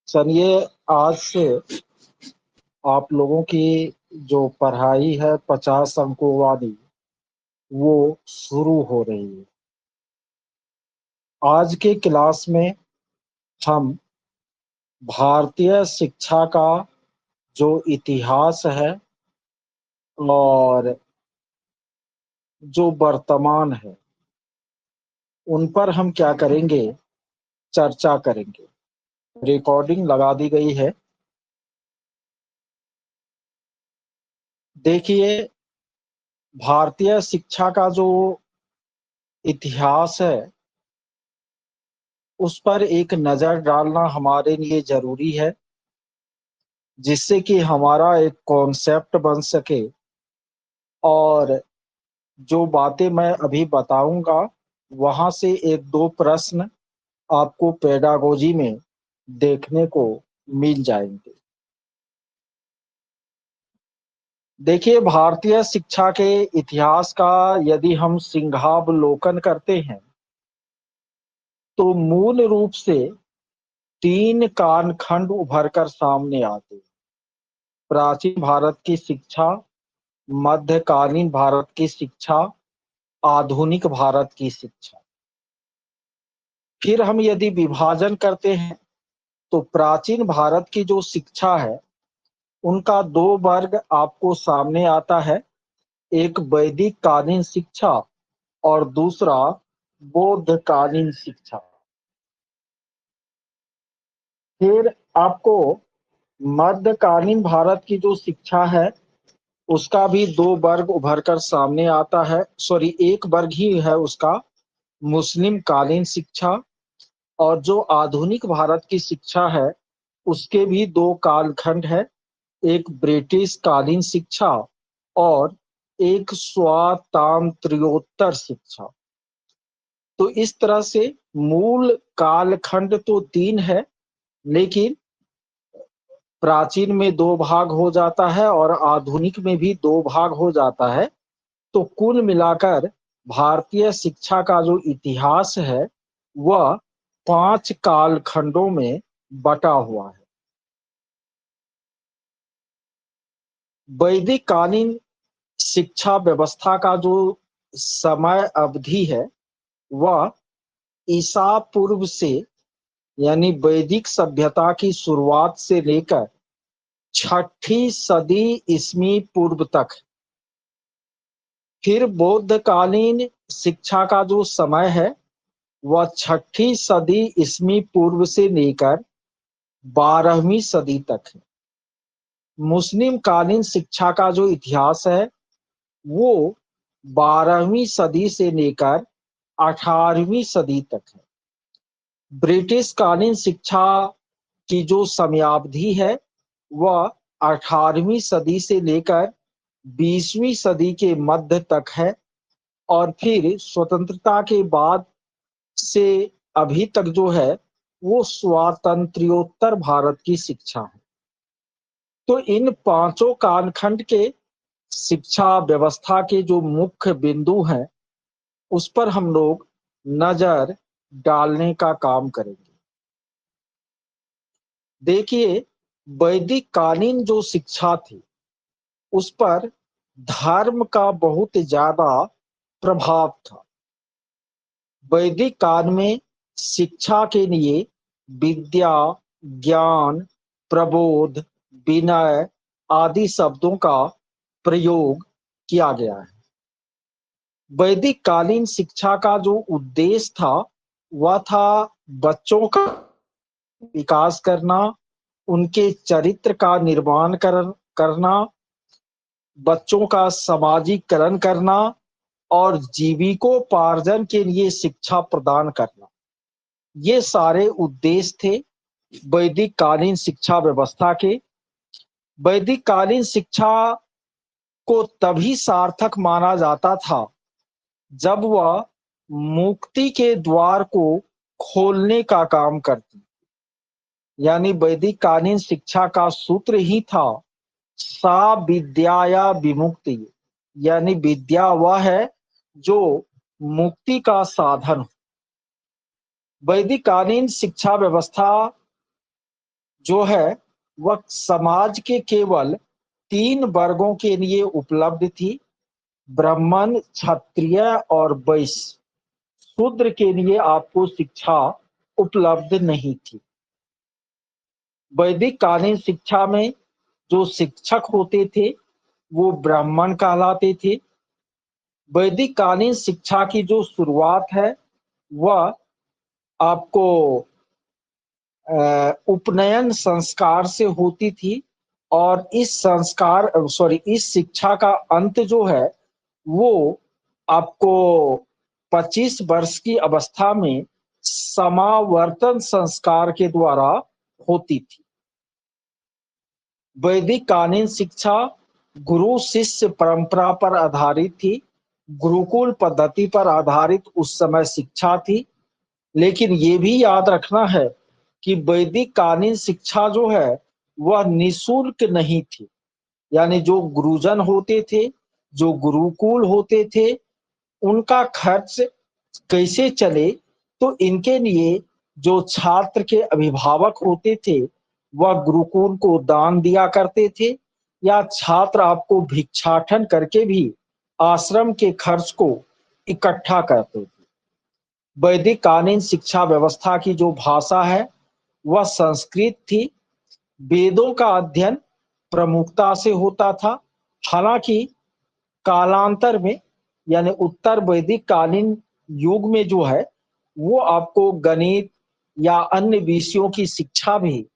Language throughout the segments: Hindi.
चलिए, आज से आप लोगों की जो पढ़ाई है 50 अंकों वाली वो शुरू हो रही है। आज के क्लास में हम भारतीय शिक्षा का जो इतिहास है और जो वर्तमान है उन पर हम क्या करेंगे, चर्चा करेंगे। रिकॉर्डिंग लगा दी गई है। देखिए, भारतीय शिक्षा का जो इतिहास है उस पर एक नज़र डालना हमारे लिए जरूरी है, जिससे कि हमारा एक कॉन्सेप्ट बन सके। और जो बातें मैं अभी बताऊंगा वहां से एक दो प्रश्न आपको पेडागोजी में देखने को मिल जाएंगे। देखिए, भारतीय शिक्षा के इतिहास का यदि हम सिंहावलोकन करते हैं तो मूल रूप से तीन कालखंड उभर कर सामने आते हैं। प्राचीन भारत की शिक्षा, मध्यकालीन भारत की शिक्षा, आधुनिक भारत की शिक्षा। फिर हम यदि विभाजन करते हैं तो प्राचीन भारत की जो शिक्षा है उनका दो वर्ग आपको सामने आता है। एक वैदिक कालीन शिक्षा और दूसरा बौद्ध कालीन शिक्षा। फिर आपको मध्यकालीन भारत की जो शिक्षा है उसका भी दो वर्ग उभर कर सामने आता है। सॉरी, एक वर्ग ही है उसका, मुस्लिम कालीन शिक्षा। और जो आधुनिक भारत की शिक्षा है उसके भी दो कालखंड है, एक ब्रिटिश कालीन शिक्षा और एक स्वातंत्र्योत्तर शिक्षा। तो इस तरह से मूल कालखंड तो तीन है, लेकिन प्राचीन में दो भाग हो जाता है और आधुनिक में भी दो भाग हो जाता है। तो कुल मिलाकर भारतीय शिक्षा का जो इतिहास है वह पांच कालखंडों में बटा हुआ है। वैदिक कालीन शिक्षा व्यवस्था का जो समय अवधि है वह ईसा पूर्व से, यानी वैदिक सभ्यता की शुरुआत से लेकर छठी सदी ईस्वी पूर्व तक। फिर बौद्ध कालीन शिक्षा का जो समय है वह छठी सदी ईस्वी पूर्व से लेकर 12वीं सदी तक है। मुस्लिम कालीन शिक्षा का जो इतिहास है वो 12वीं सदी से लेकर 18वीं सदी तक है। ब्रिटिश कालीन शिक्षा की जो समयावधि है वह 18वीं सदी से लेकर 20वीं सदी के मध्य तक है। और फिर स्वतंत्रता के बाद से अभी तक जो है वो स्वातंत्र्योत्तर भारत की शिक्षा है। तो इन पांचों कालखंड के शिक्षा व्यवस्था के जो मुख्य बिंदु हैं उस पर हम लोग नजर डालने का काम करेंगे। देखिए, वैदिक कालीन जो शिक्षा थी उस पर धर्म का बहुत ज्यादा प्रभाव था। वैदिक काल में शिक्षा के लिए विद्या, ज्ञान, प्रबोध, विनय आदि शब्दों का प्रयोग किया गया है। वैदिक कालीन शिक्षा का जो उद्देश्य था वह था बच्चों का विकास करना, उनके चरित्र का करना, बच्चों का सामाजिकरण करना और जीविकोपार्जन के लिए शिक्षा प्रदान करना। ये सारे उद्देश्य थे वैदिक कालीन शिक्षा व्यवस्था के। वैदिक कालीन शिक्षा को तभी सार्थक माना जाता था जब वह मुक्ति के द्वार को खोलने का काम करती। यानी वैदिक कालीन शिक्षा का सूत्र ही था सा विद्याया विमुक्ति, यानी विद्या वह है जो मुक्ति का साधन हो। वैदिक कालीन शिक्षा व्यवस्था जो है वह समाज के केवल 3 वर्गों के लिए उपलब्ध थी, ब्राह्मण, क्षत्रिय और वैश्य। शूद्र के लिए आपको शिक्षा उपलब्ध नहीं थी। वैदिक कालीन शिक्षा में जो शिक्षक होते थे वो ब्राह्मण कहलाते थे। वैदिक कालीन शिक्षा की जो शुरुआत है वह आपको उपनयन संस्कार से होती थी, और इस शिक्षा का अंत जो है वो आपको 25 वर्ष की अवस्था में समावर्तन संस्कार के द्वारा होती थी। वैदिक कालीन शिक्षा गुरु शिष्य परंपरा पर आधारित थी, गुरुकुल पद्धति पर आधारित उस समय शिक्षा थी। लेकिन ये भी याद रखना है कि वैदिक कालीन शिक्षा जो है वह निःशुल्क नहीं थी। यानी जो गुरुजन होते थे, जो गुरुकुल होते थे, उनका खर्च कैसे चले, तो इनके लिए जो छात्र के अभिभावक होते थे वह गुरुकुल को दान दिया करते थे, या छात्र आपको भिक्षाटन करके भी आश्रम के खर्च को इकट्ठा करते थे। वैदिक कालीन शिक्षा व्यवस्था की जो भाषा है वह संस्कृत थी। वेदों का अध्ययन प्रमुखता से होता था। हालांकि कालांतर में यानी उत्तर वैदिक कालीन युग में जो है वो आपको गणित या अन्य विषयों की शिक्षा भी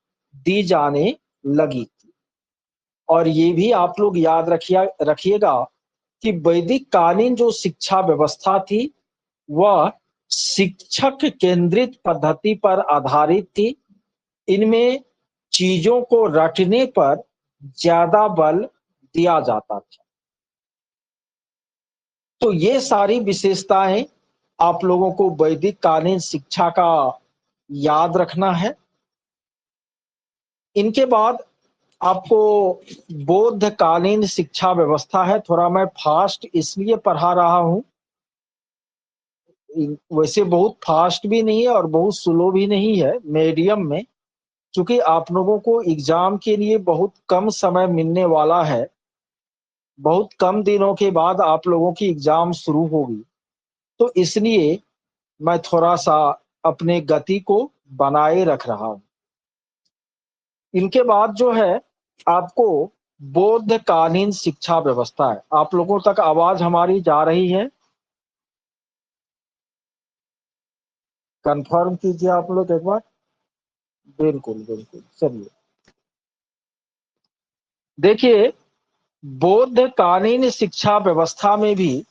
दी जाने लगी थी। और ये भी आप लोग याद रखिएगा कि वैदिक कालीन जो शिक्षा व्यवस्था थी वह शिक्षक केंद्रित पद्धति पर आधारित थी। इनमें चीजों को रटने पर ज्यादा बल दिया जाता था। तो ये सारी विशेषताएं आप लोगों को वैदिक कालीन शिक्षा का याद रखना है। इनके बाद आपको बौद्ध कालीन शिक्षा व्यवस्था है। थोड़ा मैं फास्ट इसलिए पढ़ा रहा हूं, वैसे बहुत फास्ट भी नहीं है और बहुत स्लो भी नहीं है, मीडियम में। क्योंकि आप लोगों को एग्जाम के लिए बहुत कम समय मिलने वाला है, बहुत कम दिनों के बाद आप लोगों की एग्जाम शुरू होगी, तो इसलिए मैं थोड़ा सा अपने गति को बनाए रख रहा हूं। इनके बाद जो है आपको बौद्ध कालीन शिक्षा व्यवस्था है। आप लोगों तक आवाज हमारी जा रही है? कंफर्म कीजिए आप लोग एक बार। बिल्कुल बिल्कुल, चलिए देखिए, बौद्ध कालीन शिक्षा व्यवस्था में भी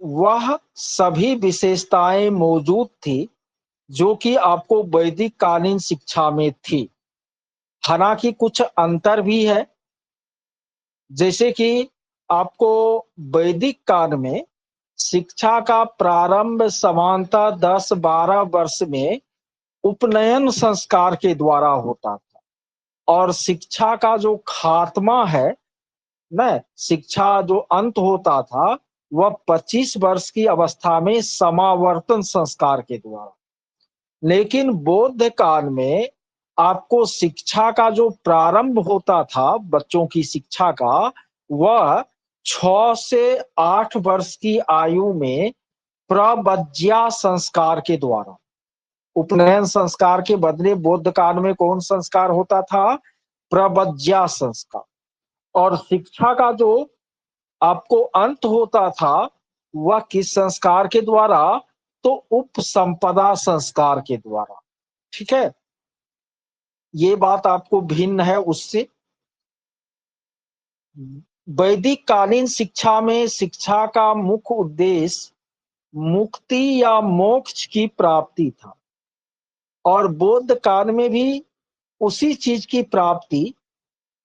वह सभी विशेषताएं मौजूद थी जो कि आपको वैदिक कालीन शिक्षा में थी। हालांकि कुछ अंतर भी है, जैसे कि आपको वैदिक काल में शिक्षा का प्रारंभ समानतः 10-12 वर्ष में उपनयन संस्कार के द्वारा होता था, और शिक्षा का जो खात्मा है न, शिक्षा जो अंत होता था वह 25 वर्ष की अवस्था में समावर्तन संस्कार के द्वारा। लेकिन बौद्ध काल में आपको शिक्षा का जो प्रारंभ होता था, बच्चों की शिक्षा का, वह 6 से 8 वर्ष की आयु में प्रव्रज्या संस्कार के द्वारा। उपनयन संस्कार के बदले बौद्ध काल में कौन संस्कार होता था? प्रव्रज्या संस्कार। और शिक्षा का जो आपको अंत होता था वह किस संस्कार के द्वारा? तो उपसंपदा संस्कार के द्वारा। ठीक है, ये बात आपको भिन्न है उससे। वैदिक कालीन शिक्षा में शिक्षा का मुख्य उद्देश्य मुक्ति या मोक्ष की प्राप्ति था, और बौद्ध काल में भी उसी चीज की प्राप्ति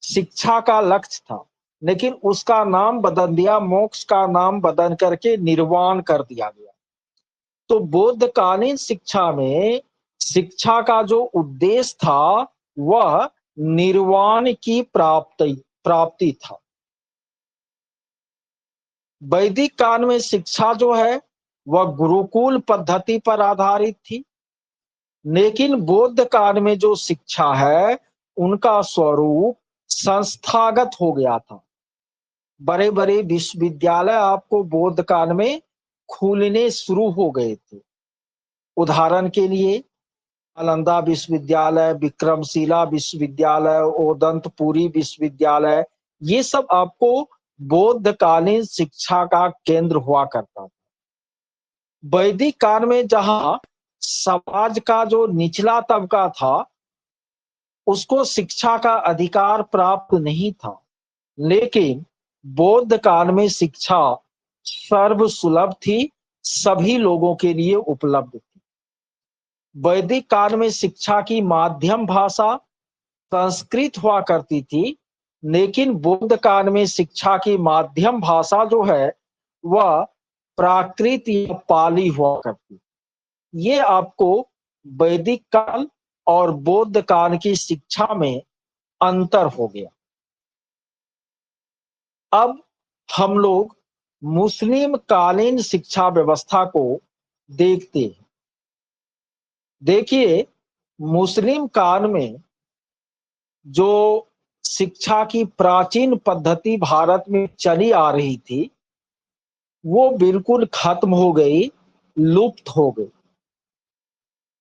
शिक्षा का लक्ष्य था, लेकिन उसका नाम बदल दिया, मोक्ष का नाम बदल करके निर्वाण कर दिया गया। तो बौद्ध कालीन शिक्षा में शिक्षा का जो उद्देश्य था वह निर्वाण की प्राप्ति था। वैदिक काल में शिक्षा जो है वह गुरुकुल पद्धति पर आधारित थी, लेकिन बौद्ध काल में जो शिक्षा है उनका स्वरूप संस्थागत हो गया था। बड़े बड़े विश्वविद्यालय आपको बौद्ध काल में खुलने शुरू हो गए थे। उदाहरण के लिए नालंदा विश्वविद्यालय, विक्रमशिला विश्वविद्यालय, ओदंतपुरी विश्वविद्यालय, ये सब आपको बौद्धकालीन शिक्षा का केंद्र हुआ करता था। वैदिक काल में जहां समाज का जो निचला तबका था, उसको शिक्षा का अधिकार प्राप्त नहीं था, लेकिन बौद्ध काल में शिक्षा सर्वसुलभ थी, सभी लोगों के लिए उपलब्ध थी। वैदिक काल में शिक्षा की माध्यम भाषा संस्कृत हुआ करती थी, लेकिन बौद्ध काल में शिक्षा की माध्यम भाषा जो है वह प्राकृत या पाली हुआ करती। ये आपको वैदिक काल और बौद्ध काल की शिक्षा में अंतर हो गया। अब हम लोग मुस्लिम कालीन शिक्षा व्यवस्था को देखते हैं। देखिए, मुस्लिम काल में जो शिक्षा की प्राचीन पद्धति भारत में चली आ रही थी, वो बिल्कुल खत्म हो गई, लुप्त हो गई,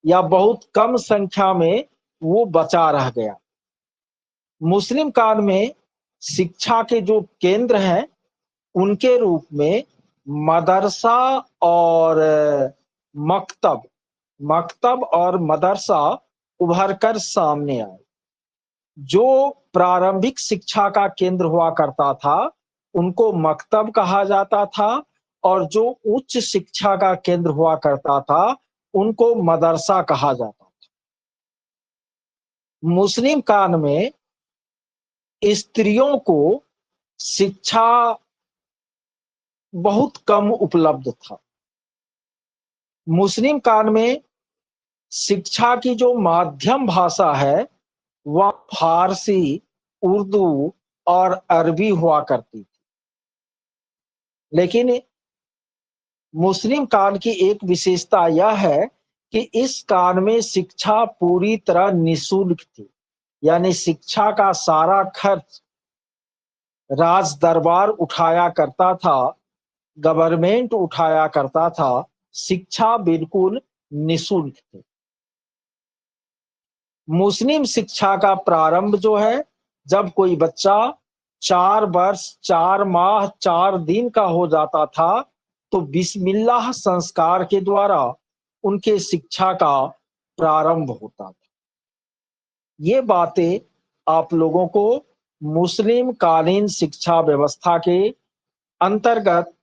या बहुत कम संख्या में वो बचा रह गया। मुस्लिम काल में शिक्षा के जो केंद्र हैं, उनके रूप में मदरसा और मकतब मकतब और मदरसा उभर कर सामने आए। जो प्रारंभिक शिक्षा का केंद्र हुआ करता था, उनको मकतब कहा जाता था, और जो उच्च शिक्षा का केंद्र हुआ करता था, उनको मदरसा कहा जाता था। मुस्लिम काल में स्त्रियों को शिक्षा बहुत कम उपलब्ध था। मुस्लिम काल में शिक्षा की जो माध्यम भाषा है, वह फारसी, उर्दू और अरबी हुआ करती थी। लेकिन मुस्लिम काल की एक विशेषता यह है कि इस काल में शिक्षा पूरी तरह निःशुल्क थी, यानी शिक्षा का सारा खर्च राज दरबार उठाया करता था, गवर्नमेंट उठाया करता था। शिक्षा बिल्कुल निःशुल्क थी। मुस्लिम शिक्षा का प्रारंभ जो है, जब कोई बच्चा 4 वर्ष 4 माह 4 दिन का हो जाता था, तो बिस्मिल्लाह संस्कार के द्वारा उनके शिक्षा का प्रारंभ होता था। ये बातें आप लोगों को मुस्लिम कालीन शिक्षा व्यवस्था के अंतर्गत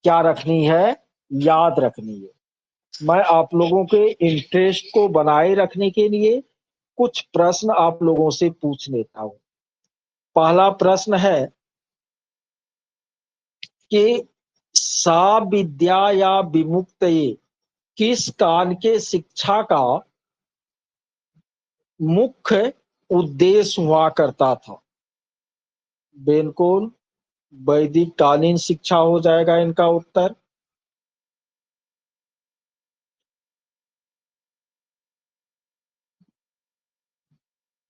क्या रखनी है, याद रखनी है। मैं आप लोगों के इंटरेस्ट को बनाए रखने के लिए कुछ प्रश्न आप लोगों से पूछ लेता हूं। पहला प्रश्न है कि सा विद्या या विमुक्त किस काल के शिक्षा का मुख्य उद्देश्य हुआ करता था? बिल्कुल वैदिक कालीन शिक्षा हो जाएगा इनका उत्तर।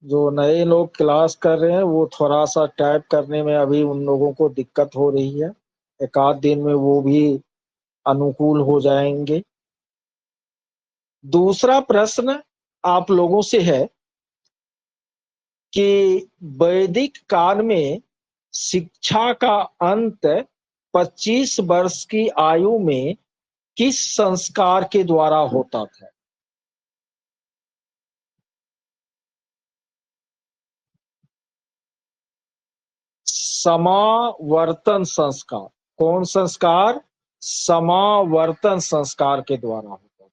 जो नए लोग क्लास कर रहे हैं, वो थोड़ा सा टाइप करने में अभी उन लोगों को दिक्कत हो रही है। एक आध दिन में वो भी अनुकूल हो जाएंगे। दूसरा प्रश्न आप लोगों से है कि वैदिक काल में शिक्षा का अंत 25 वर्ष की आयु में किस संस्कार के द्वारा होता था? समावर्तन संस्कार। कौन संस्कार? समावर्तन संस्कार के द्वारा होता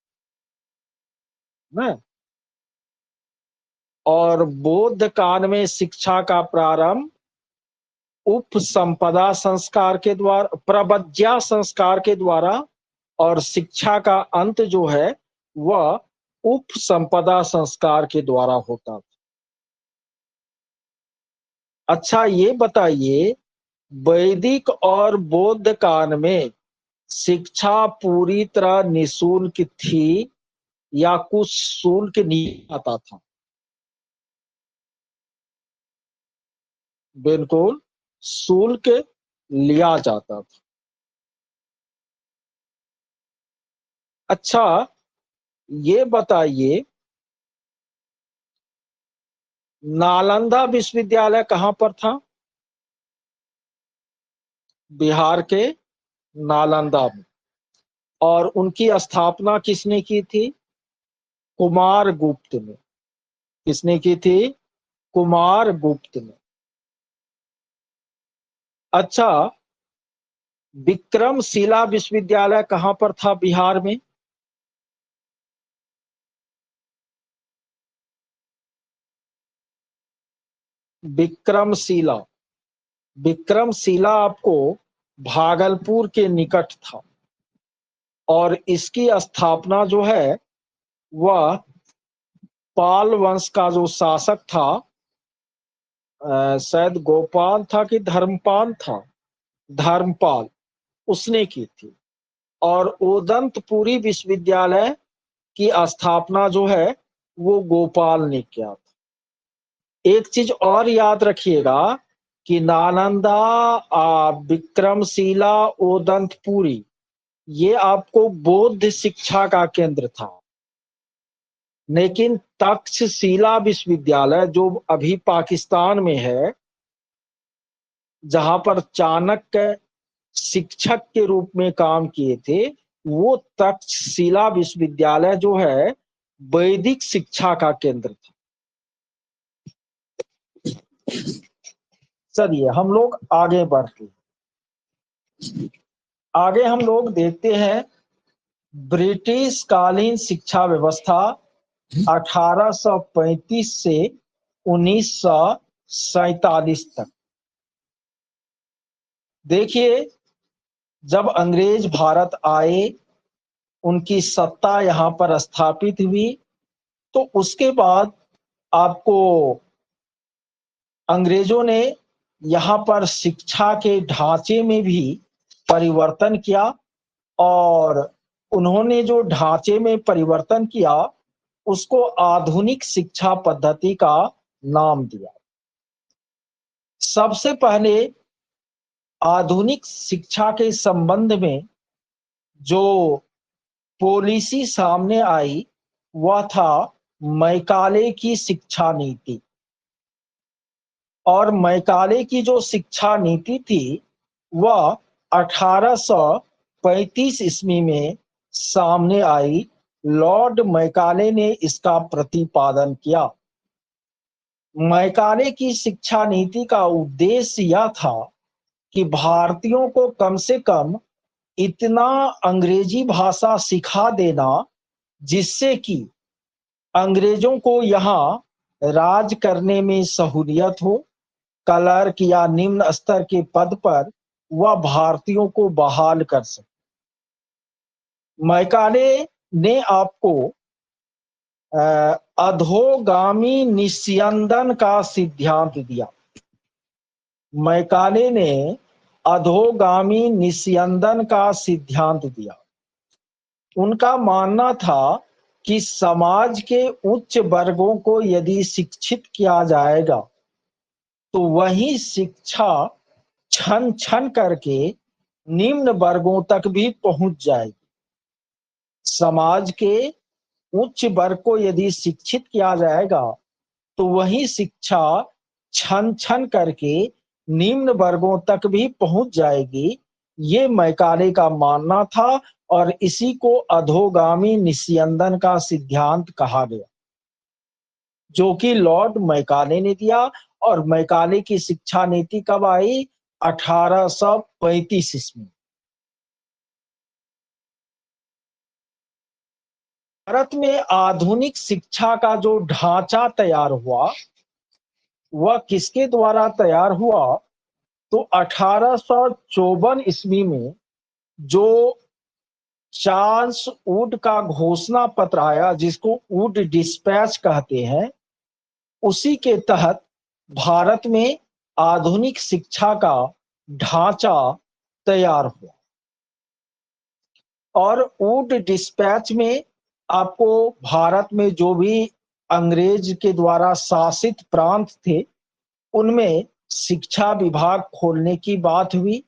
है। और बौद्ध काल में शिक्षा का प्रारंभ उपसंपदा संस्कार के द्वारा, प्रबज्या संस्कार के द्वारा, और शिक्षा का अंत जो है वह उपसंपदा संस्कार के द्वारा होता था। अच्छा, ये बताइए, वैदिक और बौद्ध काल में शिक्षा पूरी तरह निःशुल्क थी या कुछ शुल्क नहीं आता था? बिल्कुल शुल्क लिया जाता था। अच्छा, ये बताइए, नालंदा विश्वविद्यालय कहाँ पर था? बिहार के नालंदा में। और उनकी स्थापना किसने की थी? कुमार गुप्त ने। किसने की थी? कुमार गुप्त ने। अच्छा, विक्रमशिला विश्वविद्यालय कहाँ पर था बिहार में? विक्रमशिला। विक्रमशिला आपको भागलपुर के निकट था। और इसकी स्थापना जो है वह पाल वंश का जो शासक था, शायद गोपाल था कि धर्मपाल था, धर्मपाल, उसने की थी। और उदंतपुरी विश्वविद्यालय की स्थापना जो है वो गोपाल ने किया था। एक चीज और याद रखिएगा कि नालंदा, विक्रमशिला, उदंतपुरी, ये आपको बौद्ध शिक्षा का केंद्र था। लेकिन तक्षशिला विश्वविद्यालय जो अभी पाकिस्तान में है, जहां पर चाणक्य शिक्षक के रूप में काम किए थे, वो तक्षशिला विश्वविद्यालय जो है वैदिक शिक्षा का केंद्र था। चलिए हम लोग आगे बढ़ते हैं। आगे हम लोग देखते हैं ब्रिटिश कालीन शिक्षा व्यवस्था 1835 से 1947 तक। देखिए, जब अंग्रेज भारत आए, उनकी सत्ता यहाँ पर स्थापित हुई, तो उसके बाद आपको अंग्रेजों ने यहाँ पर शिक्षा के ढांचे में भी परिवर्तन किया। और उन्होंने जो ढांचे में परिवर्तन किया उसको आधुनिक शिक्षा पद्धति का नाम दिया। सबसे पहले आधुनिक शिक्षा के संबंध में जो पॉलिसी सामने आई वह था मैकाले की शिक्षा नीति। और मैकाले की जो शिक्षा नीति थी वह 1835 ईस्वी में सामने आई। लॉर्ड मैकाले ने इसका प्रतिपादन किया। मैकाले की शिक्षा नीति का उद्देश्य यह था कि भारतीयों को कम से कम इतना अंग्रेजी भाषा सिखा देना जिससे कि अंग्रेजों को यहाँ राज करने में सहूलियत हो। क्लर्क या निम्न स्तर के पद पर वह भारतीयों को बहाल कर सके। मैकाले ने आपको अधोगामी निस्यंदन का सिद्धांत दिया। मैकाले ने अधोगामी निस्यंदन का सिद्धांत दिया। उनका मानना था कि समाज के उच्च वर्गों को यदि शिक्षित किया जाएगा तो वही शिक्षा छन छन करके निम्न वर्गों तक भी पहुंच जाएगी। समाज के उच्च वर्ग को यदि शिक्षित किया जाएगा तो वही शिक्षा छन छन करके निम्न वर्गों तक भी पहुंच जाएगी। ये मैकाले का मानना था और इसी को अधोगामी निस्यंदन का सिद्धांत कहा गया, जो कि लॉर्ड मैकाले ने दिया। और मैकाले की शिक्षा नीति कब आई? 1835 ईस्वी। भारत में आधुनिक शिक्षा का जो ढांचा तैयार हुआ वह किसके द्वारा तैयार हुआ? तो 1854 ईस्वी में जो चार्ल्स वुड का घोषणा पत्र आया, जिसको वुड डिस्पैच कहते हैं, उसी के तहत भारत में आधुनिक शिक्षा का ढांचा तैयार हुआ। और वुड डिस्पैच में आपको भारत में जो भी अंग्रेज के द्वारा शासित प्रांत थे उनमें शिक्षा विभाग खोलने की बात हुई,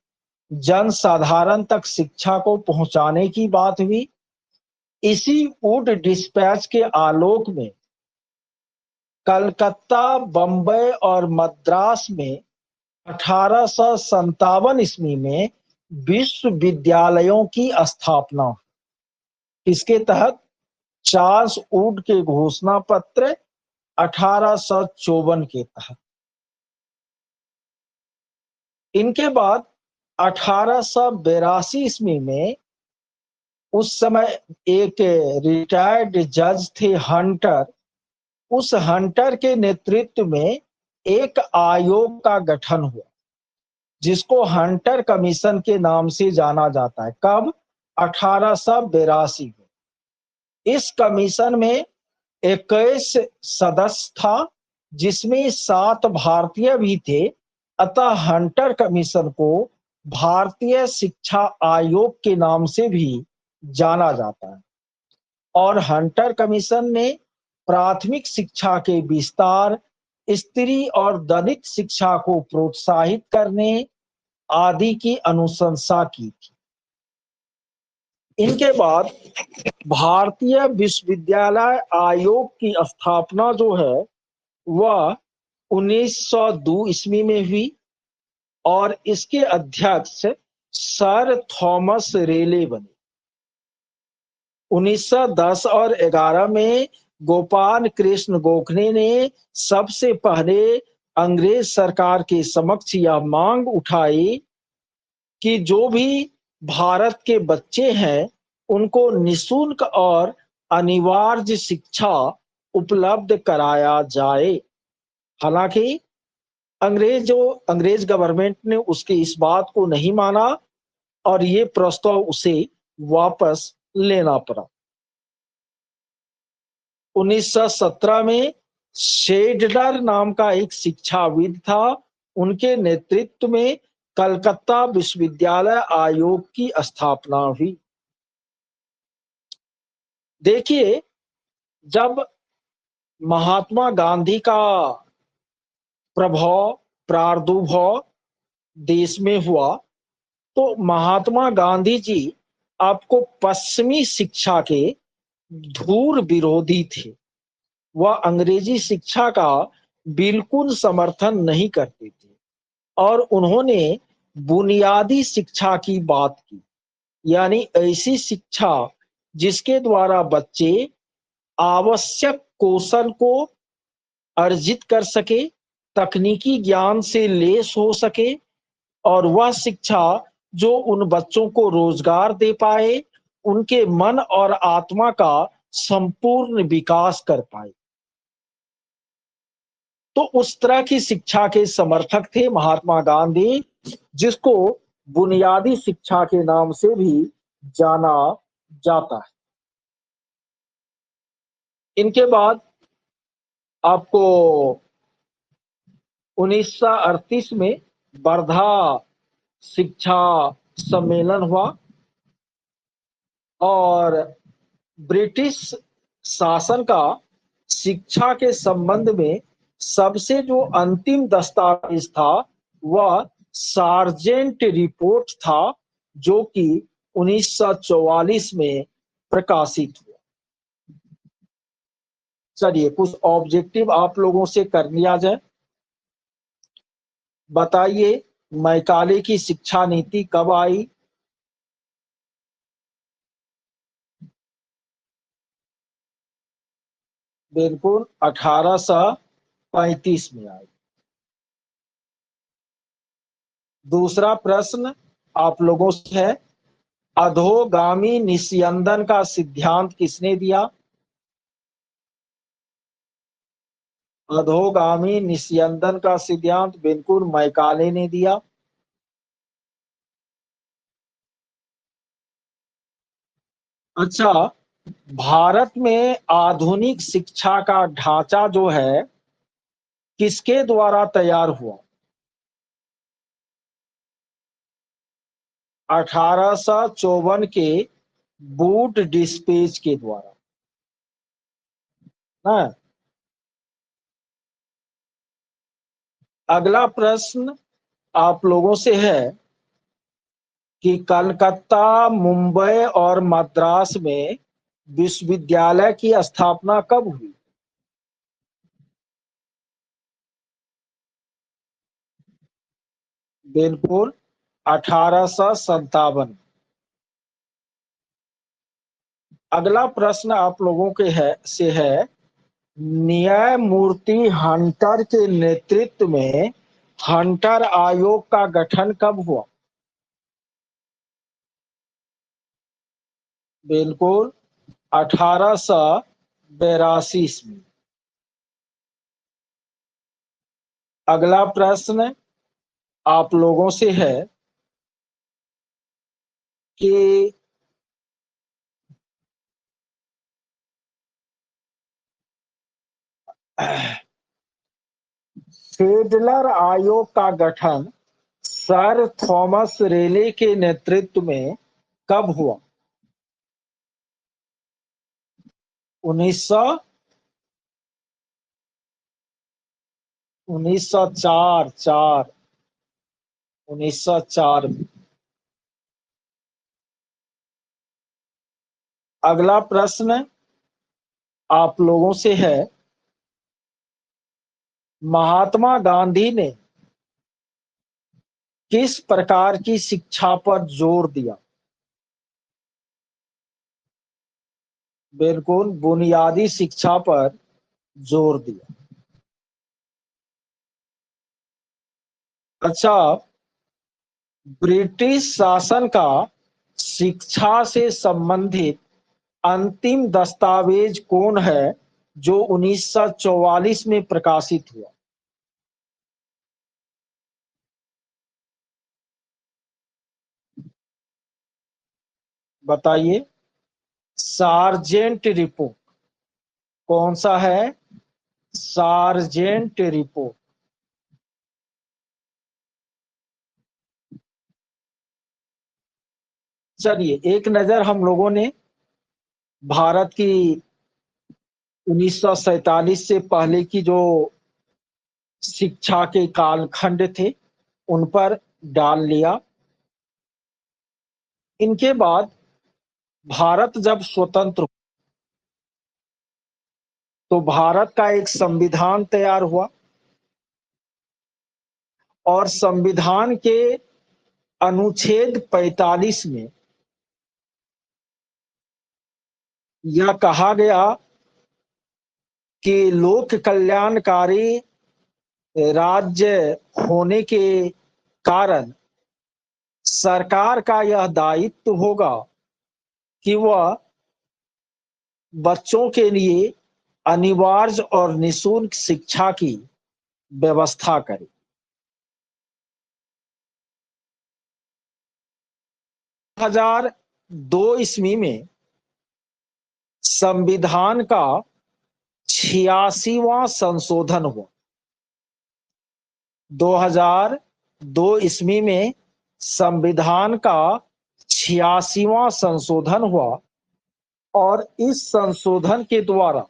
जन साधारण तक शिक्षा को पहुंचाने की बात हुई। इसी वुड डिस्पैच के आलोक में कलकत्ता, बंबई और मद्रास में 1857 ईस्वी में विश्वविद्यालयों की स्थापना। इसके तहत चार्ल्स वुड के घोषणा पत्र 1854 के तहत। इनके बाद 1882 ईस्वी में उस समय एक रिटायर्ड जज थे हंटर, उस हंटर के नेतृत्व में एक आयोग का गठन हुआ जिसको हंटर कमीशन के नाम से जाना जाता है। कब? 1882 में। इस कमीशन में 21 सदस्य था जिसमें 7 भारतीय भी थे, अतः हंटर कमीशन को भारतीय शिक्षा आयोग के नाम से भी जाना जाता है। और हंटर कमीशन ने प्राथमिक शिक्षा के विस्तार, स्त्री और दलित शिक्षा को प्रोत्साहित करने आदि की अनुशंसा की थी। इनके बाद भारतीय विश्वविद्यालय आयोग की स्थापना जो है वह 1902 ईस्वी में हुई और इसके अध्यक्ष सर थॉमस रेले बने। 1910 और 11 में गोपाल कृष्ण गोखले ने सबसे पहले अंग्रेज सरकार के समक्ष यह मांग उठाई कि जो भी भारत के बच्चे हैं उनको निःशुल्क और अनिवार्य शिक्षा उपलब्ध कराया जाए। हालांकि अंग्रेज गवर्नमेंट ने उसके इस बात को नहीं माना और ये प्रस्ताव उसे वापस लेना पड़ा। 1917 में शेडलर नाम का एक शिक्षाविद था, उनके नेतृत्व में कलकत्ता विश्वविद्यालय आयोग की स्थापना हुई। देखिए, जब महात्मा गांधी का प्रभाव प्रादुर्भाव देश में हुआ तो महात्मा गांधी जी आपको पश्चिमी शिक्षा के धूर विरोधी थे। वह अंग्रेजी शिक्षा का बिल्कुल समर्थन नहीं करते थे और उन्होंने बुनियादी शिक्षा की बात की, यानी ऐसी शिक्षा जिसके द्वारा बच्चे आवश्यक कौशल को अर्जित कर सके, तकनीकी ज्ञान से लैस हो सके और वह शिक्षा जो उन बच्चों को रोजगार दे पाए, उनके मन और आत्मा का संपूर्ण विकास कर पाए। तो उस तरह की शिक्षा के समर्थक थे महात्मा गांधी, जिसको बुनियादी शिक्षा के नाम से भी जाना जाता है। इनके बाद आपको 1938 में वर्धा शिक्षा सम्मेलन हुआ और ब्रिटिश शासन का शिक्षा के संबंध में सबसे जो अंतिम दस्तावेज था वह सार्जेंट रिपोर्ट था, जो कि 1944 में प्रकाशित हुआ। चलिए कुछ ऑब्जेक्टिव आप लोगों से कर लिया जाए। बताइए, मैकाले की शिक्षा नीति कब आई? बिल्कुल 1835 में आई। दूसरा प्रश्न आप लोगों से है, अधोगामी निस्यंदन का सिद्धांत किसने दिया? अधोगामी निस्यंदन का सिद्धांत बिल्कुल मैकाले ने दिया। अच्छा, भारत में आधुनिक शिक्षा का ढांचा जो है किसके द्वारा तैयार हुआ? 1854 के बूट डिस्पेच के द्वारा ना। अगला प्रश्न आप लोगों से है कि कलकत्ता, मुंबई और मद्रास में विश्वविद्यालय की स्थापना कब हुई? बिल्कुल, 1857। अगला प्रश्न आप लोगों के है न्यायमूर्ति हंटर के नेतृत्व में हंटर आयोग का गठन कब हुआ? बिल्कुल, 1882 ईस्वी। अगला प्रश्न आप लोगों से है कि फेडरल आयोग का गठन सर थॉमस रेले के नेतृत्व में कब हुआ? 1900 1904 4 1904 में। अगला प्रश्न आप लोगों से है महात्मा गांधी ने किस प्रकार की शिक्षा पर जोर दिया? बिल्कुल, बुनियादी शिक्षा पर जोर दिया। अच्छा, ब्रिटिश शासन का शिक्षा से संबंधित अंतिम दस्तावेज कौन है जो 1944 में प्रकाशित हुआ? बताइए। Sergeant report. कौन सा है? Sergeant report. चलिए, एक नजर हम लोगों ने भारत की 1947 से पहले की जो शिक्षा के कालखंड थे उन पर डाल लिया। इनके बाद भारत जब स्वतंत्र, तो भारत का एक संविधान तैयार हुआ और संविधान के अनुच्छेद 45 में यह कहा गया कि लोक कल्याणकारी राज्य होने के कारण सरकार का यह दायित्व होगा कि वह बच्चों के लिए अनिवार्य और निःशुल्क शिक्षा की व्यवस्था करे। 2002 ईस्वी में संविधान का 86वां संशोधन हुआ। 2002 ईस्वी में संविधान का 86वां संशोधन हुआ और इस संशोधन के द्वारा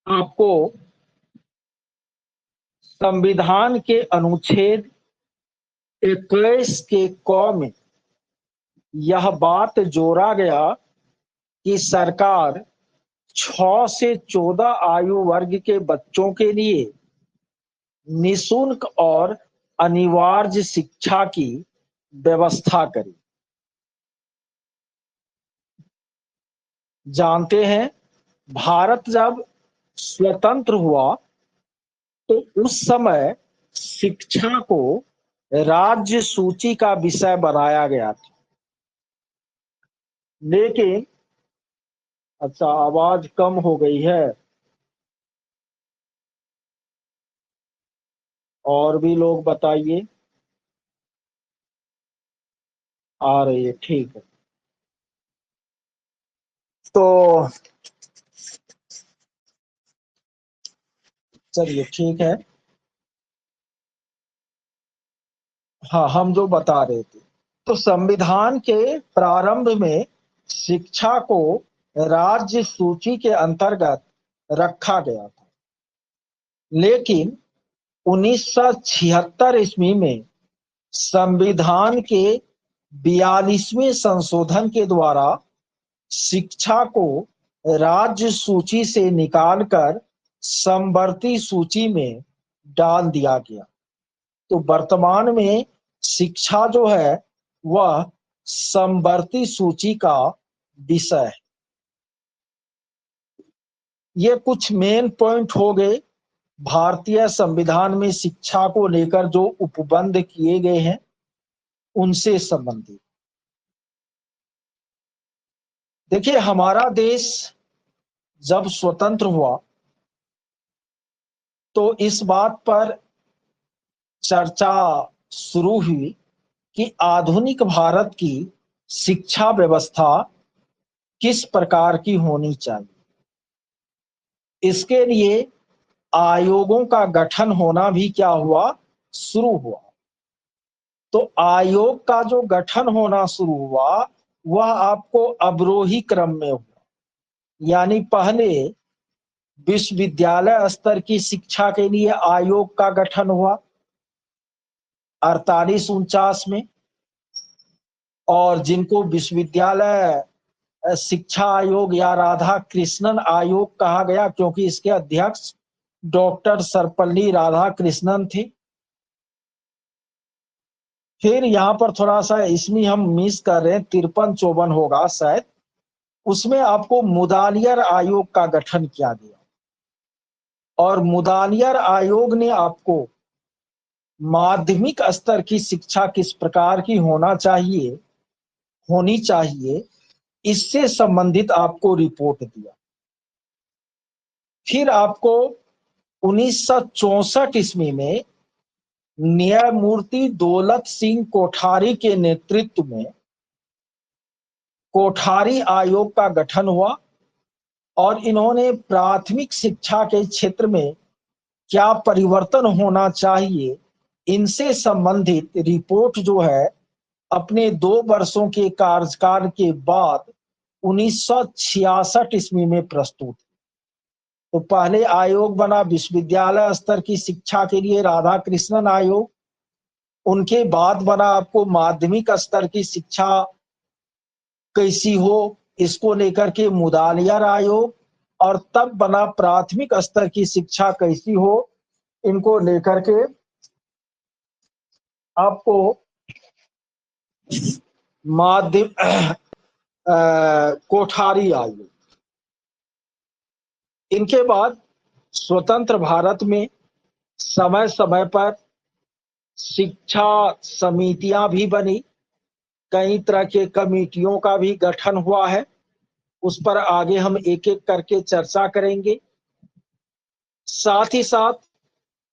आपको संविधान के अनुच्छेद 21 के क में यह बात जोड़ा गया कि सरकार 6 से 14 आयु वर्ग के बच्चों के लिए निःशुल्क और अनिवार्य शिक्षा की व्यवस्था करे। जानते हैं, भारत जब स्वतंत्र हुआ तो उस समय शिक्षा को राज्य सूची का विषय बनाया गया था। लेकिन अच्छा, आवाज कम हो गई है। और भी लोग बताइए। आ रही है, ठीक है। तो चलिए, ठीक है। हाँ, हम जो बता रहे थे, तो संविधान के प्रारंभ में शिक्षा को राज्य सूची के अंतर्गत रखा गया था। लेकिन 1976 ईस्वी में संविधान के 42वें संशोधन के द्वारा शिक्षा को राज्य सूची से निकालकर समवर्ती सूची में डाल दिया गया। तो वर्तमान में शिक्षा जो है वह समवर्ती सूची का विषय है। ये कुछ मेन पॉइंट हो गए भारतीय संविधान में शिक्षा को लेकर जो उपबंध किए गए हैं उनसे संबंधित। देखिए, हमारा देश जब स्वतंत्र हुआ तो इस बात पर चर्चा शुरू हुई कि आधुनिक भारत की शिक्षा व्यवस्था किस प्रकार की होनी चाहिए। इसके लिए आयोगों का गठन होना भी क्या हुआ, शुरू हुआ। तो आयोग का जो गठन होना शुरू हुआ वह आपको अवरोही क्रम में हुआ, यानी पहले विश्वविद्यालय स्तर की शिक्षा के लिए आयोग का गठन हुआ 48-49 में, और जिनको विश्वविद्यालय शिक्षा आयोग या राधा कृष्णन आयोग कहा गया, क्योंकि इसके अध्यक्ष डॉक्टर सर्वपल्ली राधाकृष्णन थे। फिर यहाँ पर थोड़ा सा इसमें हम मिस कर रहे हैं, 53-54 होगा शायद, उसमें आपको मुदालियर आयोग का गठन किया गया, और मुदालियर आयोग ने आपको माध्यमिक स्तर की शिक्षा किस प्रकार की होनी चाहिए इससे संबंधित आपको रिपोर्ट दिया। फिर आपको 1964 ईस्वी में न्यायमूर्ति दौलत सिंह कोठारी के नेतृत्व में कोठारी आयोग का गठन हुआ, और इन्होंने प्राथमिक शिक्षा के क्षेत्र में क्या परिवर्तन होना चाहिए इनसे संबंधित रिपोर्ट जो है अपने 2 वर्षों के कार्यकाल के बाद 1966 ईस्वी में प्रस्तुत। तो पहले आयोग बना विश्वविद्यालय स्तर की शिक्षा के लिए राधाकृष्णन आयोग, उनके बाद बना आपको माध्यमिक स्तर की शिक्षा कैसी हो इसको लेकर के मुदालियर आयोग, और तब बना प्राथमिक स्तर की शिक्षा कैसी हो इनको लेकर के आपको कोठारी आयोग। इनके बाद स्वतंत्र भारत में समय समय पर शिक्षा समितियां भी बनी, कई तरह के कमेटियों का भी गठन हुआ है, उस पर आगे हम एक एक करके चर्चा करेंगे। साथ ही साथ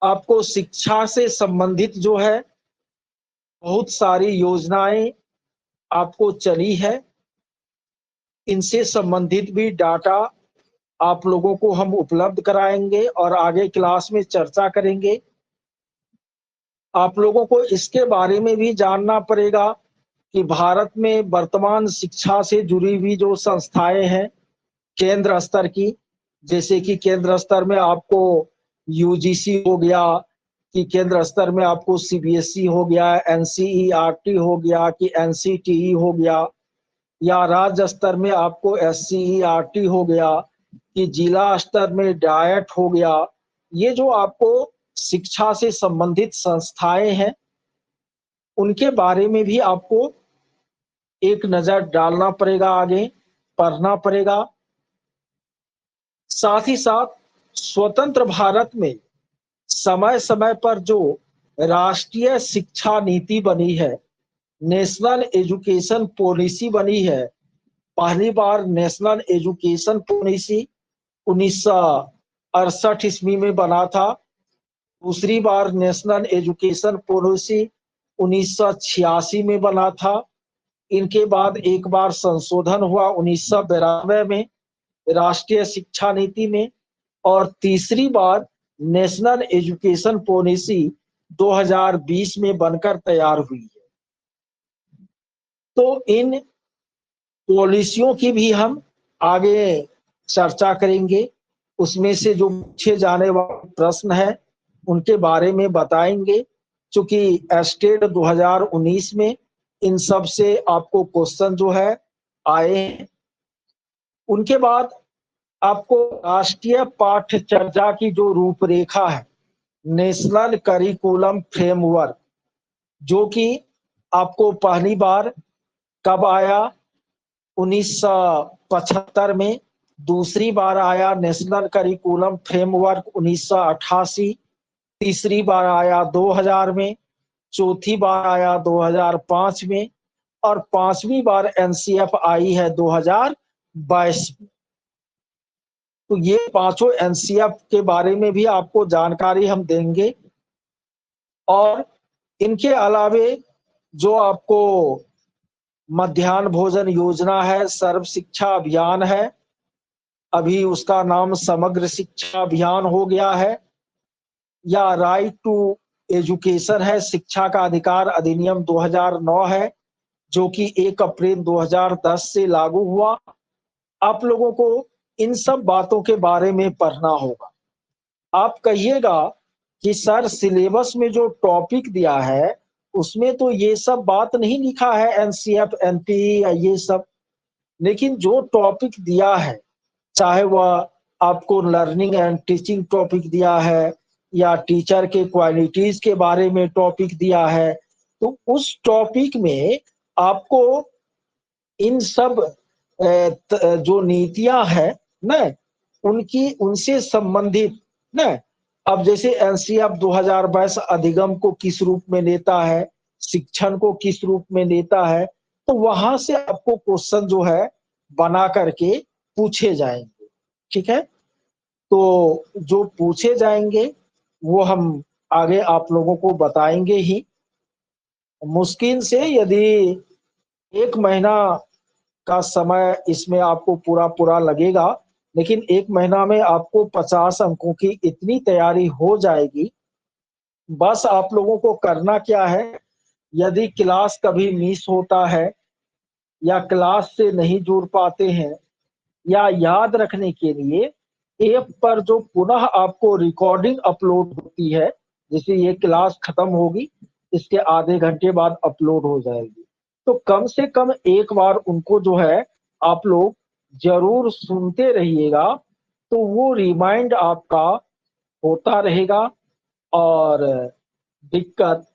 आपको शिक्षा से संबंधित जो है बहुत सारी योजनाएं आपको चली है, इनसे संबंधित भी डाटा आप लोगों को हम उपलब्ध कराएंगे और आगे क्लास में चर्चा करेंगे। आप लोगों को इसके बारे में भी जानना पड़ेगा कि भारत में वर्तमान शिक्षा से जुड़ी हुई जो संस्थाएं हैं केंद्र स्तर की, जैसे कि केंद्र स्तर में आपको यूजीसी हो गया, कि केंद्र स्तर में आपको सीबीएसई हो गया, एनसीईआरटी हो गया, कि एनसीटीई हो गया, या राज्य स्तर में आपको एससीईआरटी हो गया, कि जिला स्तर में डायट हो गया। ये जो आपको शिक्षा से संबंधित संस्थाएं हैं उनके बारे में भी आपको एक नजर डालना पड़ेगा, आगे पढ़ना पड़ेगा। साथ ही साथ स्वतंत्र भारत में समय समय पर जो राष्ट्रीय शिक्षा नीति बनी है, नेशनल एजुकेशन पॉलिसी बनी है, पहली बार नेशनल एजुकेशन पॉलिसी 1968 ईस्वी में बना था, दूसरी बार नेशनल एजुकेशन पॉलिसी 1986 में बना था, इनके बाद एक बार संशोधन हुआ 1992 में राष्ट्रीय शिक्षा नीति में, और तीसरी बार नेशनल एजुकेशन पॉलिसी 2020 में बनकर तैयार हुई है। तो इन पॉलिसियों की भी हम आगे चर्चा करेंगे। उसमें से जो पूछे जाने वाले प्रश्न है उनके बारे में बताएंगे, क्योंकि एस्टेट 2019 में इन सब से आपको क्वेश्चन जो है आए हैं। उनके बाद आपको राष्ट्रीय पाठ्यचर्या की जो रूपरेखा है, नेशनल करिकुलम फ्रेमवर्क, जो कि आपको पहली बार कब आया, 1975 में, दूसरी बार आया नेशनल करिकुलम फ्रेमवर्क 1988, तीसरी बार आया 2000 में, चौथी बार आया 2005 में, और पांचवी बार एनसीएफ आई है 2022 में। तो ये पांचों एनसीएफ के बारे में भी आपको जानकारी हम देंगे। और इनके अलावे जो आपको मध्याह्न भोजन योजना है, सर्व शिक्षा अभियान है, अभी उसका नाम समग्र शिक्षा अभियान हो गया है, या राइट टू एजुकेशन है, शिक्षा का अधिकार अधिनियम 2009 है, जो कि 1 अप्रैल 2010 से लागू हुआ। आप लोगों को इन सब बातों के बारे में पढ़ना होगा। आप कहिएगा कि सर सिलेबस में जो टॉपिक दिया है उसमें तो ये सब बात नहीं लिखा है, एनसीएफ एनपीई या ये सब, लेकिन जो टॉपिक दिया है, चाहे वह आपको लर्निंग एंड टीचिंग टॉपिक दिया है या टीचर के क्वालिटीज के बारे में टॉपिक दिया है, तो उस टॉपिक में आपको इन सब जो नीतियां हैं न, उनकी उनसे संबंधित न, अब जैसे एनसीएफ 2022 अधिगम को किस रूप में लेता है, शिक्षण को किस रूप में लेता है, तो वहां से आपको क्वेश्चन जो है बना करके पूछे जाएंगे। ठीक है, तो जो पूछे जाएंगे वो हम आगे आप लोगों को बताएंगे ही। मुश्किल से यदि 1 महीना का समय इसमें आपको पूरा पूरा लगेगा, लेकिन 1 महीना में आपको 50 अंकों की इतनी तैयारी हो जाएगी। बस आप लोगों को करना क्या है, यदि क्लास कभी मिस होता है या क्लास से नहीं जुड़ पाते हैं, या याद रखने के लिए ऐप पर जो पुनः आपको रिकॉर्डिंग अपलोड होती है, जैसे ये क्लास खत्म होगी इसके आधे घंटे बाद अपलोड हो जाएगी, तो कम से कम एक बार उनको जो है आप लोग जरूर सुनते रहिएगा, तो वो रिमाइंड आपका होता रहेगा और दिक्कत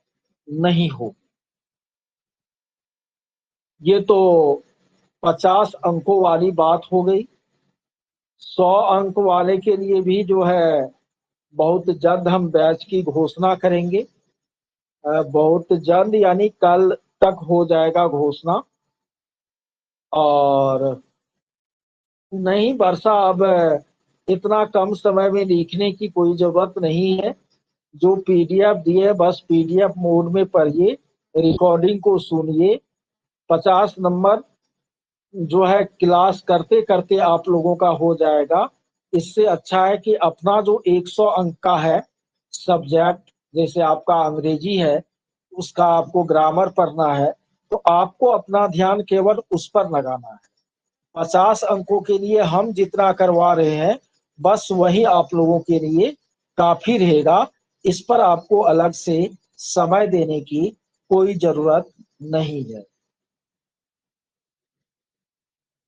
नहीं हो। ये तो 50 अंकों वाली बात हो गई। 100 अंक वाले के लिए भी जो है बहुत जल्द हम बैच की घोषणा करेंगे। बहुत जल्द यानी कल तक हो जाएगा घोषणा। और नहीं वर्षा, अब इतना कम समय में लिखने की कोई जरूरत नहीं है। जो पीडीएफ दिए बस पीडीएफ मोड में पढ़िए, रिकॉर्डिंग को सुनिए। 50 नंबर जो है क्लास करते करते आप लोगों का हो जाएगा। इससे अच्छा है कि अपना जो 100 अंक का है सब्जेक्ट, जैसे आपका अंग्रेजी है, उसका आपको ग्रामर पढ़ना है, तो आपको अपना ध्यान केवल उस पर लगाना है। 50 अंकों के लिए हम जितना करवा रहे हैं बस वही आप लोगों के लिए काफी रहेगा। इस पर आपको अलग से समय देने की कोई जरूरत नहीं है।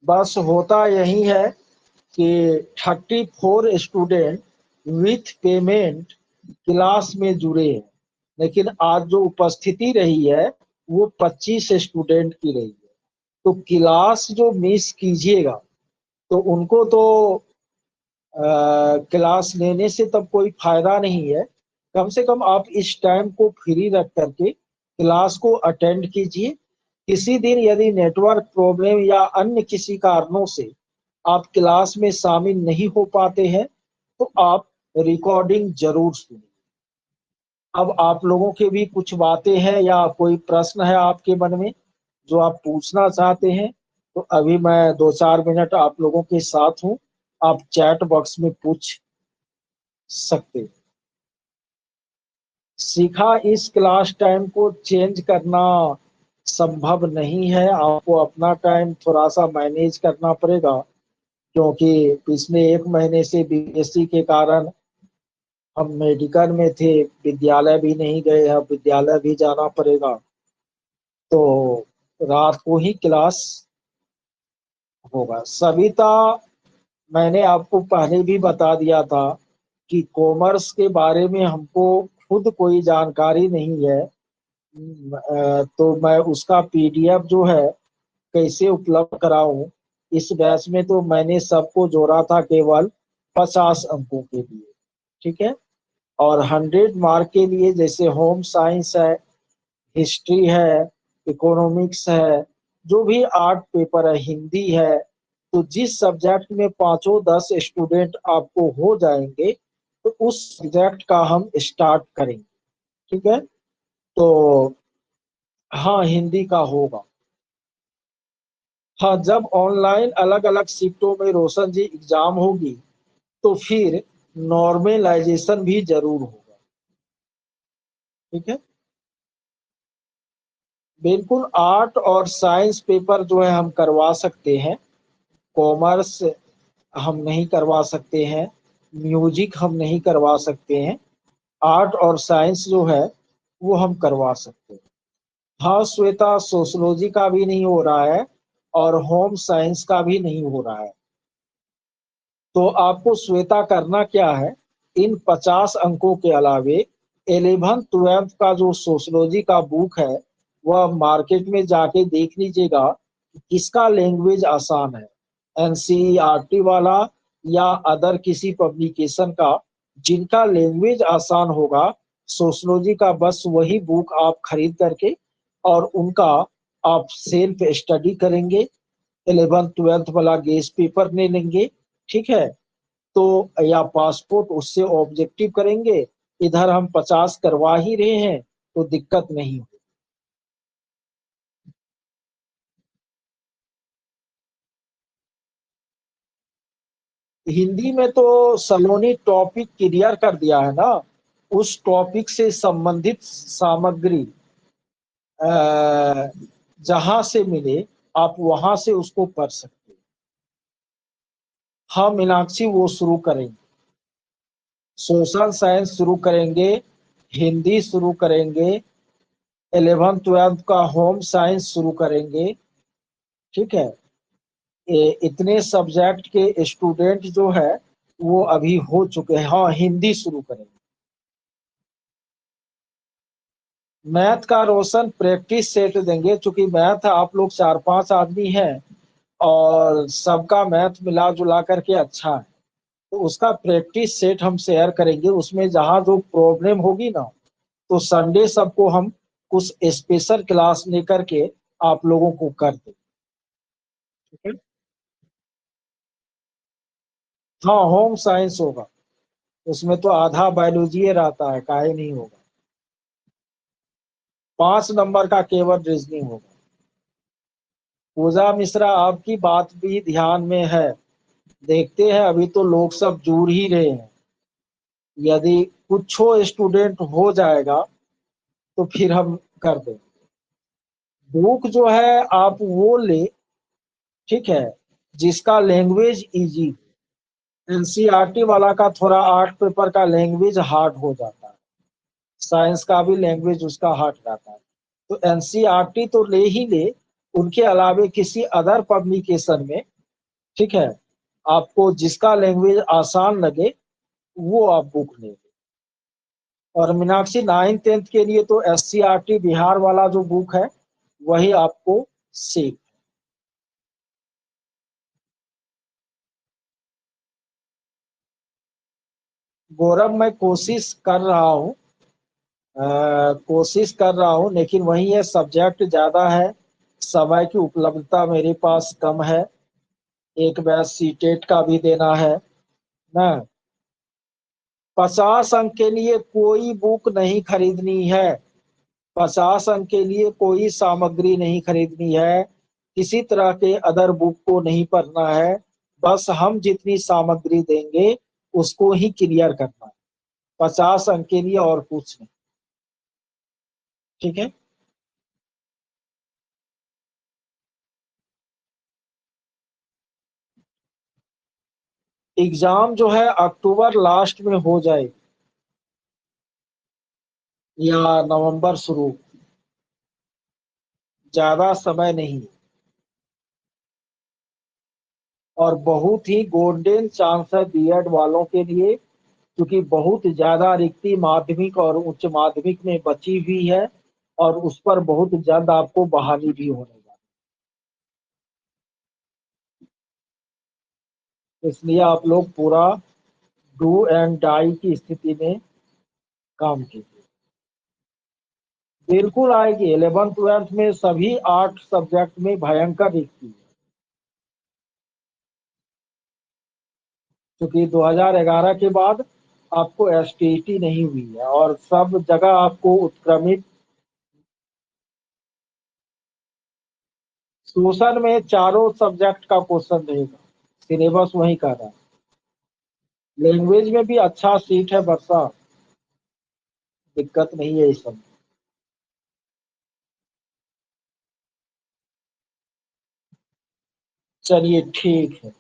बस होता यही है कि 34 स्टूडेंट विथ पेमेंट क्लास में जुड़े हैं, लेकिन आज जो उपस्थिति रही है वो 25 स्टूडेंट की रही है। तो क्लास जो मिस कीजिएगा तो उनको तो क्लास लेने से तब कोई फायदा नहीं है। कम से कम आप इस टाइम को फ्री रख करके क्लास को अटेंड कीजिए। किसी दिन यदि नेटवर्क प्रॉब्लम या अन्य किसी कारणों से आप क्लास में शामिल नहीं हो पाते हैं तो आप रिकॉर्डिंग जरूर सुनिए। अब आप लोगों के भी कुछ बातें हैं या कोई प्रश्न है आपके मन में जो आप पूछना चाहते हैं, तो अभी मैं 2-4 मिनट आप लोगों के साथ हूँ, आप चैट बॉक्स में पूछ सकते हैं। सीखा इस क्लास टाइम को चेंज करना संभव नहीं है, आपको अपना टाइम थोड़ा सा मैनेज करना पड़ेगा, क्योंकि पिछले 1 महीने से बीएससी के कारण हम मेडिकल में थे, विद्यालय भी नहीं गए, अब विद्यालय भी जाना पड़ेगा, तो रात को ही क्लास होगा। सविता, मैंने आपको पहले भी बता दिया था कि कॉमर्स के बारे में हमको खुद कोई जानकारी नहीं है। तो मैं उसका पीडीएफ जो है कैसे उपलब्ध कराऊं। इस बैच में तो मैंने सबको जोड़ा था केवल 50 अंकों के लिए, ठीक है। और 100 मार्क के लिए जैसे होम साइंस है, हिस्ट्री है, इकोनॉमिक्स है, जो भी आर्ट पेपर है, हिंदी है, तो जिस सब्जेक्ट में पांचों 10 स्टूडेंट आपको हो जाएंगे तो उस सब्जेक्ट का हम स्टार्ट करेंगे, ठीक है। तो हाँ, हिंदी का होगा। हाँ, जब ऑनलाइन अलग अलग शिफ्टों में रोशन जी एग्जाम होगी तो फिर नॉर्मलाइजेशन भी जरूर होगा, ठीक है। बिल्कुल, आर्ट और साइंस पेपर जो है हम करवा सकते हैं, कॉमर्स हम नहीं करवा सकते हैं, म्यूजिक हम नहीं करवा सकते हैं, आर्ट और साइंस जो है वो हम करवा सकते हैं। हाँ श्वेता, सोशोलॉजी का भी नहीं हो रहा है और होम साइंस का भी नहीं हो रहा है। तो आपको श्वेता करना क्या है, इन 50 अंकों के अलावे 11th 12th का जो सोशोलॉजी का बुक है वह मार्केट में जाके देख लीजिएगा कि किसका लैंग्वेज आसान है, एनसीईआरटी वाला या अदर किसी पब्लिकेशन का। जिनका लैंग्वेज आसान होगा सोशोलॉजी का, बस वही बुक आप खरीद करके और उनका आप सेल्फ स्टडी करेंगे, 11th 12th वाला गेस पेपर ले लेंगे, ठीक है। तो या पासपोर्ट उससे ऑब्जेक्टिव करेंगे, इधर हम 50 करवा ही रहे हैं तो दिक्कत नहीं हो। हिंदी में तो सलोनी टॉपिक क्लियर कर दिया है ना, उस टॉपिक से संबंधित सामग्री जहां से मिले आप वहां से उसको पढ़ सकते हैं। हाँ मीनाक्षी, वो शुरू करेंगे, सोशल साइंस शुरू करेंगे, हिंदी शुरू करेंगे, 11th 12th का होम साइंस शुरू करेंगे, ठीक है। इतने सब्जेक्ट के स्टूडेंट जो है वो अभी हो चुके हैं। हाँ, हिंदी शुरू करेंगे। मैथ का रोशन प्रैक्टिस सेट देंगे, क्योंकि मैथ आप लोग 4 5 आदमी हैं और सबका मैथ मिला जुला करके अच्छा है, तो उसका प्रैक्टिस सेट हम शेयर करेंगे। उसमें जहां जो प्रॉब्लम होगी ना, तो संडे सबको हम कुछ स्पेशल क्लास लेकर के आप लोगों को कर दें, ठीक है। हाँ, होम साइंस होगा, उसमें तो आधा बायोलॉजी रहता है, काहे नहीं होगा। 5 नंबर का केवल रीजनिंग होगा। पूजा मिश्रा, आपकी बात भी ध्यान में है, देखते हैं, अभी तो लोग सब जुड़ ही रहे हैं। यदि कुछ स्टूडेंट हो जाएगा तो फिर हम कर दें। बुक जो है आप वो ले, ठीक है, जिसका लैंग्वेज इजी। एनसीईआरटी वाला का थोड़ा आर्ट पेपर का लैंग्वेज हार्ड हो जाता है, साइंस का भी लैंग्वेज उसका हार्ड रहता है। तो एनसीईआरटी तो ले ही ले, उनके अलावे किसी अदर पब्लिकेशन में, ठीक है, आपको जिसका लैंग्वेज आसान लगे वो आप बुक लेंगे। और मीनाक्षी 9th 10th के लिए तो एससीईआरटी बिहार वाला जो बुक है वही आपको सीख। गौरव, मैं कोशिश कर रहा हूँ, कोशिश कर रहा हूँ, लेकिन वही है, सब्जेक्ट ज्यादा है, समय की उपलब्धता मेरे पास कम है, एक बैच सीटेट का भी देना है ना। 50 अंक के लिए कोई बुक नहीं खरीदनी है, 50 अंक के लिए कोई सामग्री नहीं खरीदनी है, किसी तरह के अदर बुक को नहीं पढ़ना है, बस हम जितनी सामग्री देंगे उसको ही क्लियर करना है, 50 अंक के लिए और कुछ नहीं, ठीक है। एग्जाम जो है अक्टूबर लास्ट में हो जाएगी, या नवंबर शुरू, ज्यादा समय नहीं। और बहुत ही गोल्डन चांस है बीएड वालों के लिए, क्योंकि बहुत ज्यादा रिक्ति माध्यमिक और उच्च माध्यमिक में बची हुई है, और उस पर बहुत जल्द आपको बहाली भी होने वाली है। इसलिए आप लोग पूरा डू एंड डाई की स्थिति में काम कीजिए। बिल्कुल आएगी, 11th 12th में सभी 8 सब्जेक्ट में भयंकर रिक्ति है, क्योंकि 2011 के बाद आपको एसटीईटी नहीं हुई है और सब जगह आपको उत्क्रमित। सोशल में चारों सब्जेक्ट का क्वेश्चन रहेगा, सिलेबस वही कर रहा है। लैंग्वेज में भी अच्छा सीट है वर्षा, दिक्कत नहीं है इस सब। चलिए ठीक है,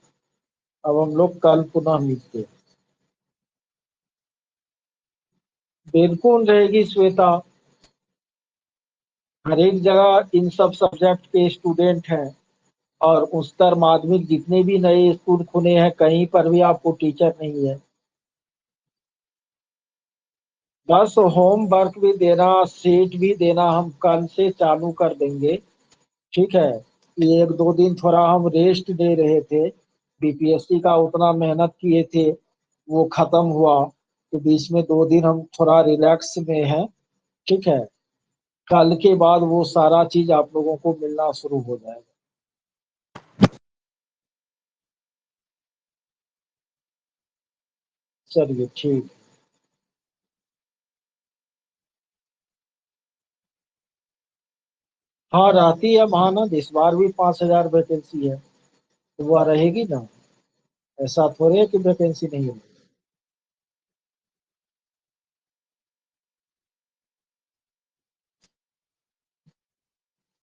अब हम लोग कल पुनः मिलते हैं। बिल्कुल रहेगी श्वेता, हर एक जगह इन सब सब्जेक्ट के स्टूडेंट हैं, और उच्चतर माध्यमिक जितने भी नए स्कूल खुले हैं कहीं पर भी आपको टीचर नहीं है। बस होम वर्क भी देना, सीट भी देना हम कल से चालू कर देंगे। ठीक है, ये 1 2 दिन थोड़ा हम रेस्ट दे रहे थे, बीपीएससी का उतना मेहनत किए थे वो खत्म हुआ, तो बीच में 2 दिन हम थोड़ा रिलैक्स में हैं। ठीक है, कल के बाद वो सारा चीज आप लोगों को मिलना शुरू हो जाएगा। चलिए ठीक। हाँ रहती है महानंद, इस बार भी 5,000 वैकेंसी है, तो वह रहेगी ना, ऐसा थोड़े है कि वैकेंसी नहीं होगी।